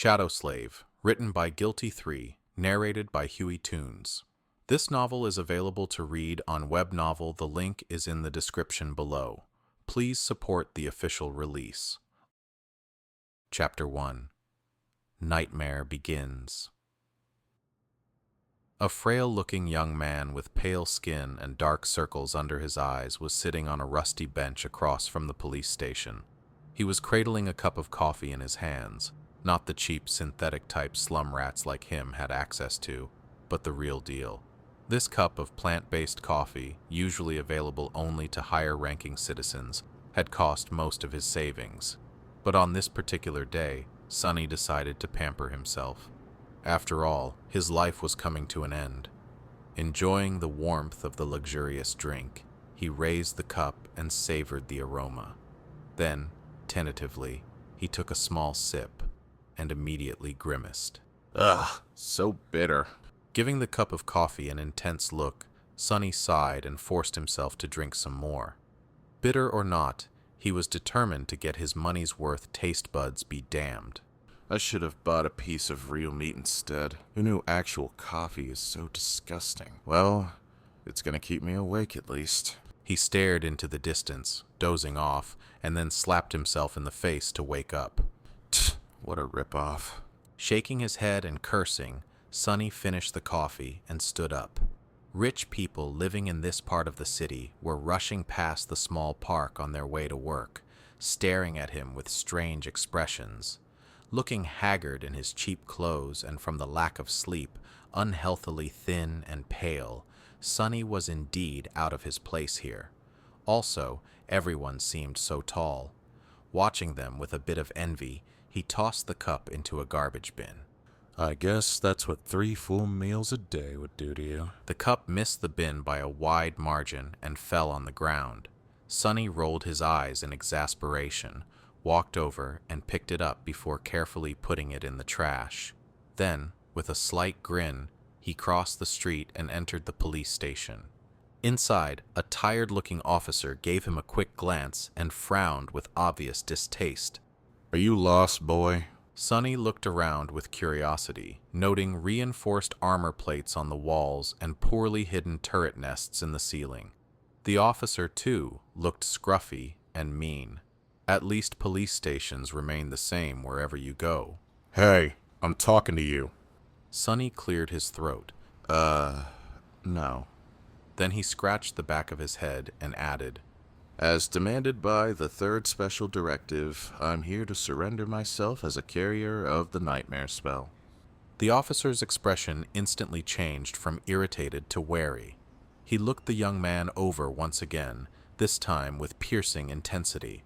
Shadow Slave, written by Guiltythree, narrated by HueyToonz. This novel is available to read on Webnovel. The link is in the description below. Please support the official release. Chapter 1. Nightmare Begins. A frail-looking young man with pale skin and dark circles under his eyes was sitting on a rusty bench across from the police station. He was cradling a cup of coffee in his hands, not the cheap synthetic type slum rats like him had access to, but the real deal. This cup of plant-based coffee, usually available only to higher-ranking citizens, had cost most of his savings. But on this particular day, Sonny decided to pamper himself. After all, his life was coming to an end. Enjoying the warmth of the luxurious drink, he raised the cup and savored the aroma. Then, tentatively, he took a small sip and immediately grimaced. Ugh, so bitter. Giving the cup of coffee an intense look, Sonny sighed and forced himself to drink some more. Bitter or not, he was determined to get his money's worth. Taste buds be damned. I should have bought a piece of real meat instead. Who knew actual coffee is so disgusting? Well, it's gonna keep me awake at least. He stared into the distance, dozing off, and then slapped himself in the face to wake up. What a ripoff. Shaking his head and cursing, Sonny finished the coffee and stood up. Rich people living in this part of the city were rushing past the small park on their way to work, staring at him with strange expressions. Looking haggard in his cheap clothes and from the lack of sleep, unhealthily thin and pale, Sonny was indeed out of his place here. Also, everyone seemed so tall. Watching them with a bit of envy, he tossed the cup into a garbage bin. I guess that's what 3 full meals a day would do to you. The cup missed the bin by a wide margin and fell on the ground. Sonny rolled his eyes in exasperation, walked over and picked it up before carefully putting it in the trash. Then, with a slight grin, he crossed the street and entered the police station. Inside, a tired-looking officer gave him a quick glance and frowned with obvious distaste. Are you lost, boy? Sonny looked around with curiosity, noting reinforced armor plates on the walls and poorly hidden turret nests in the ceiling. The officer, too, looked scruffy and mean. At least police stations remain the same wherever you go. Hey, I'm talking to you. Sonny cleared his throat. No. Then he scratched the back of his head and added, As demanded by the 3rd Special Directive, I'm here to surrender myself as a carrier of the nightmare spell. The officer's expression instantly changed from irritated to wary. He looked the young man over once again, this time with piercing intensity.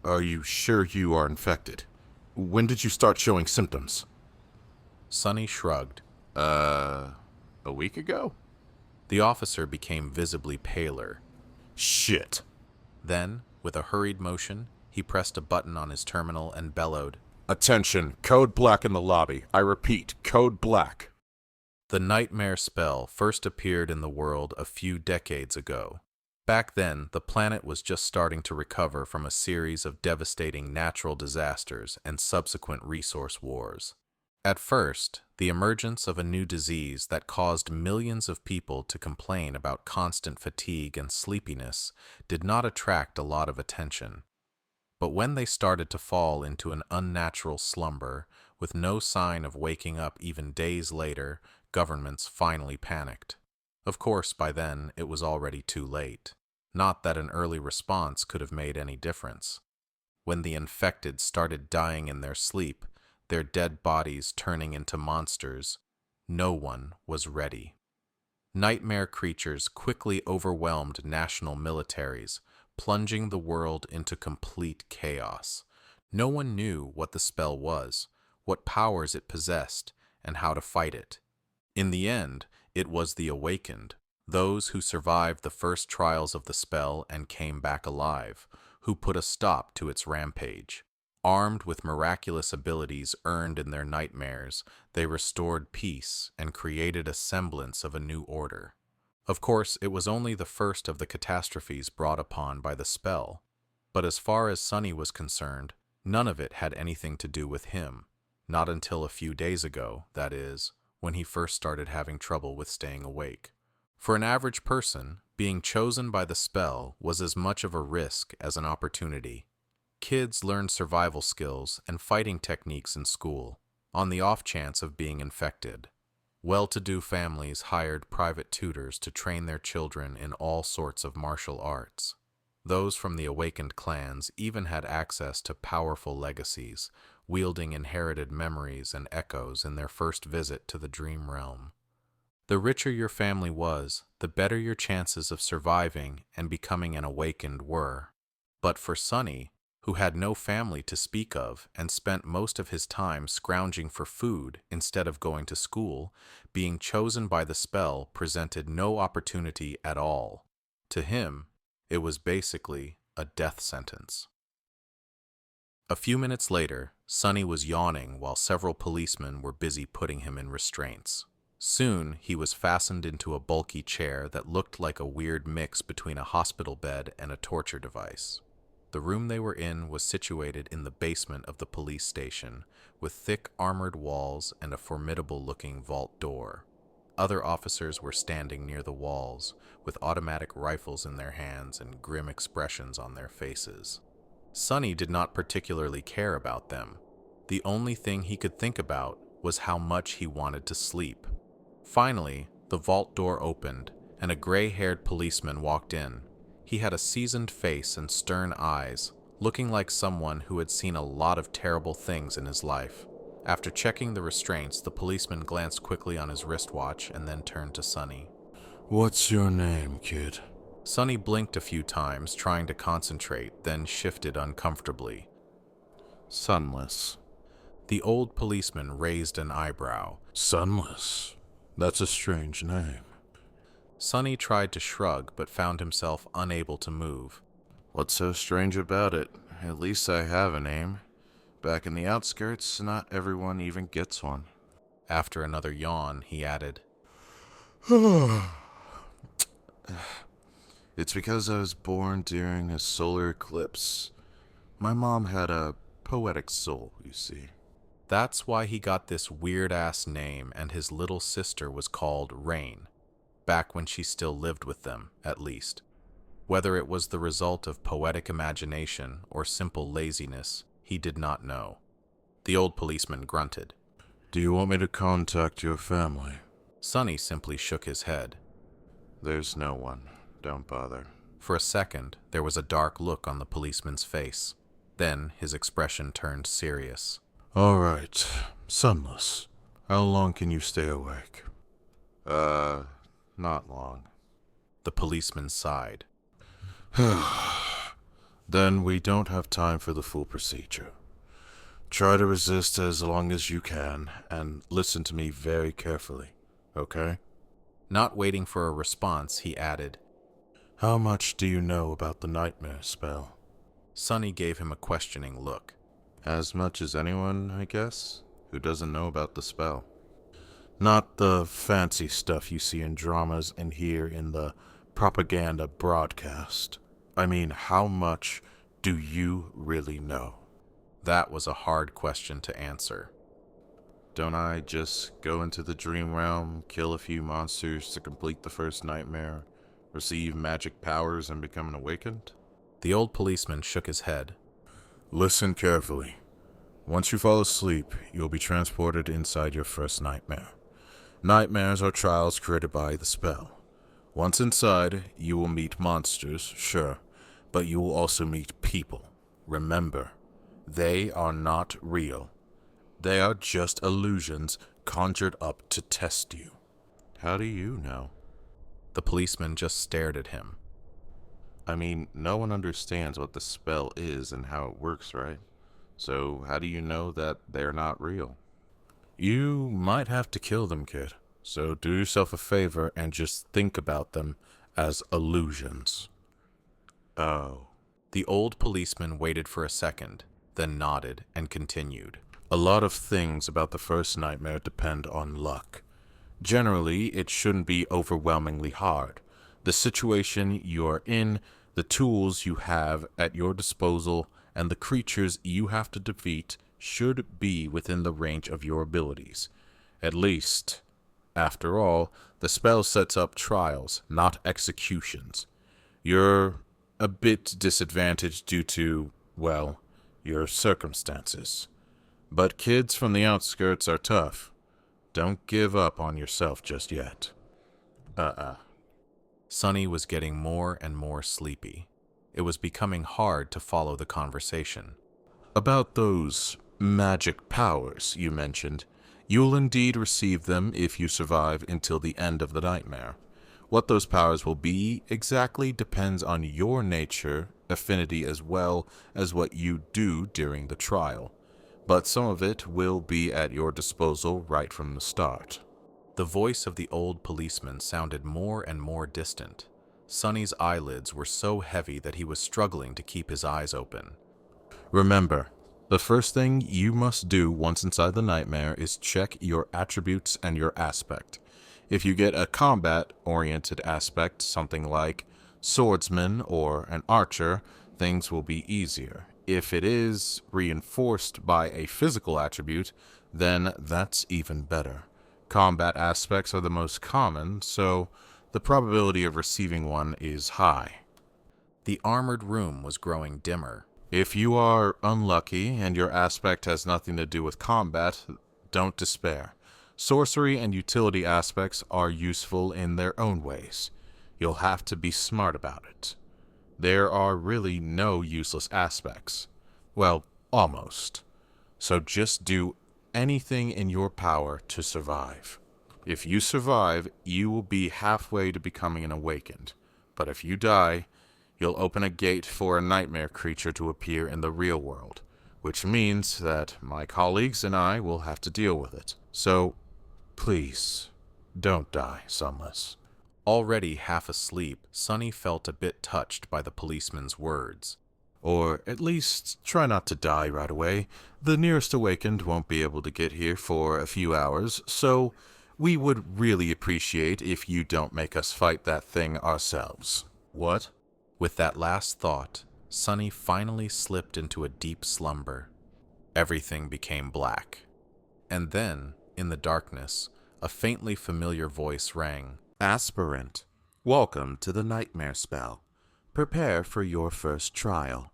Are you sure you are infected? When did you start showing symptoms? Sonny shrugged. A week ago? The officer became visibly paler. Shit. Then, with a hurried motion, he pressed a button on his terminal and bellowed, Attention, code black in the lobby. I repeat, code black. The nightmare spell first appeared in the world a few decades ago. Back then, the planet was just starting to recover from a series of devastating natural disasters and subsequent resource wars. At first, the emergence of a new disease that caused millions of people to complain about constant fatigue and sleepiness did not attract a lot of attention. But when they started to fall into an unnatural slumber, with no sign of waking up even days later, governments finally panicked. Of course, by then, it was already too late. Not that an early response could have made any difference. When the infected started dying in their sleep, their dead bodies turning into monsters, no one was ready. Nightmare creatures quickly overwhelmed national militaries, plunging the world into complete chaos. No one knew what the spell was, what powers it possessed, and how to fight it. In the end, it was the awakened, those who survived the first trials of the spell and came back alive, who put a stop to its rampage. Armed with miraculous abilities earned in their nightmares, they restored peace and created a semblance of a new order. Of course, it was only the first of the catastrophes brought upon by the spell, but as far as Sonny was concerned, none of it had anything to do with him. Not until a few days ago, that is, when he first started having trouble with staying awake. For an average person, being chosen by the spell was as much of a risk as an opportunity. Kids learned survival skills and fighting techniques in school, on the off chance of being infected. Well-to-do families hired private tutors to train their children in all sorts of martial arts. Those from the awakened clans even had access to powerful legacies, wielding inherited memories and echoes in their first visit to the dream realm. The richer your family was, the better your chances of surviving and becoming an awakened were. But for Sonny, who had no family to speak of and spent most of his time scrounging for food instead of going to school, being chosen by the spell presented no opportunity at all. To him, it was basically a death sentence. A few minutes later, Sonny was yawning while several policemen were busy putting him in restraints. Soon, he was fastened into a bulky chair that looked like a weird mix between a hospital bed and a torture device. The room they were in was situated in the basement of the police station, with thick armored walls and a formidable-looking vault door. Other officers were standing near the walls, with automatic rifles in their hands and grim expressions on their faces. Sonny did not particularly care about them. The only thing he could think about was how much he wanted to sleep. Finally, the vault door opened, and a gray-haired policeman walked in. He had a seasoned face and stern eyes, looking like someone who had seen a lot of terrible things in his life. After checking the restraints, the policeman glanced quickly on his wristwatch and then turned to Sonny. What's your name, kid? Sonny blinked a few times, trying to concentrate, then shifted uncomfortably. Sunless. The old policeman raised an eyebrow. Sunless? That's a strange name. Sonny tried to shrug, but found himself unable to move. What's so strange about it? At least I have a name. Back in the outskirts, not everyone even gets one. After another yawn, he added, It's because I was born during a solar eclipse. My mom had a poetic soul, you see. That's why he got this weird-ass name, and his little sister was called Rain. Back when she still lived with them, at least. Whether it was the result of poetic imagination or simple laziness, he did not know. The old policeman grunted. Do you want me to contact your family? Sonny simply shook his head. There's no one. Don't bother. For a second, there was a dark look on the policeman's face. Then his expression turned serious. All right. Sunless. How long can you stay awake? Not long. The policeman sighed. Then we don't have time for the full procedure. Try to resist as long as you can, and listen to me very carefully, okay? Not waiting for a response, he added, How much do you know about the nightmare spell? Sonny gave him a questioning look. As much as anyone, I guess, who doesn't know about the spell. Not the fancy stuff you see in dramas and hear in the propaganda broadcast. I mean, how much do you really know? That was a hard question to answer. Don't I just go into the dream realm, kill a few monsters to complete the first nightmare, receive magic powers, and become an awakened? The old policeman shook his head. Listen carefully. Once you fall asleep, you'll be transported inside your first nightmare. Nightmares are trials created by the spell. Once inside, you will meet monsters, sure, but you will also meet people. Remember, they are not real. They are just illusions conjured up to test you. How do you know? The policeman just stared at him. I mean, no one understands what the spell is and how it works, right? So how do you know that they're not real? You might have to kill them, kid. So do yourself a favor and just think about them as illusions. Oh. The old policeman waited for a second, then nodded and continued. A lot of things about the first nightmare depend on luck. Generally, it shouldn't be overwhelmingly hard. The situation you are in, the tools you have at your disposal, and the creatures you have to defeat should be within the range of your abilities. At least, after all, the spell sets up trials, not executions. You're a bit disadvantaged due to, well, your circumstances. But kids from the outskirts are tough. Don't give up on yourself just yet. Sonny was getting more and more sleepy. It was becoming hard to follow the conversation. About those magic powers you mentioned, you'll indeed receive them if you survive until the end of the nightmare. What those powers will be exactly depends on your nature, affinity, as well as what you do during the trial. But some of it will be at your disposal right from the start. The voice of the old policeman sounded more and more distant. Sonny's eyelids were so heavy that he was struggling to keep his eyes open. Remember, the first thing you must do once inside the nightmare is check your attributes and your aspect. If you get a combat-oriented aspect, something like swordsman or an archer, things will be easier. If it is reinforced by a physical attribute, then that's even better. Combat aspects are the most common, so the probability of receiving one is high. The armored room was growing dimmer. If you are unlucky and your aspect has nothing to do with combat, don't despair. Sorcery and utility aspects are useful in their own ways. You'll have to be smart about it. There are really no useless aspects. Well, almost. So just do anything in your power to survive. If you survive, you will be halfway to becoming an awakened. But if you die, you'll open a gate for a nightmare creature to appear in the real world, which means that my colleagues and I will have to deal with it. So, please, don't die, Sunless. Already half asleep, Sonny felt a bit touched by the policeman's words. Or at least try not to die right away. The nearest awakened won't be able to get here for a few hours, so we would really appreciate if you don't make us fight that thing ourselves. What? With that last thought, Sonny finally slipped into a deep slumber. Everything became black. And then, in the darkness, a faintly familiar voice rang. Aspirant, welcome to the nightmare spell. Prepare for your first trial.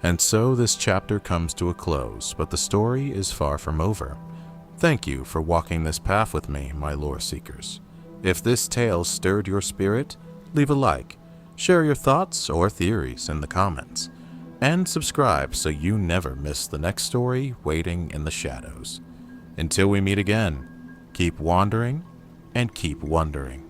And so this chapter comes to a close, but the story is far from over. Thank you for walking this path with me, my lore seekers. If this tale stirred your spirit, leave a like, share your thoughts or theories in the comments, and subscribe so you never miss the next story waiting in the shadows. Until we meet again, keep wandering and keep wondering.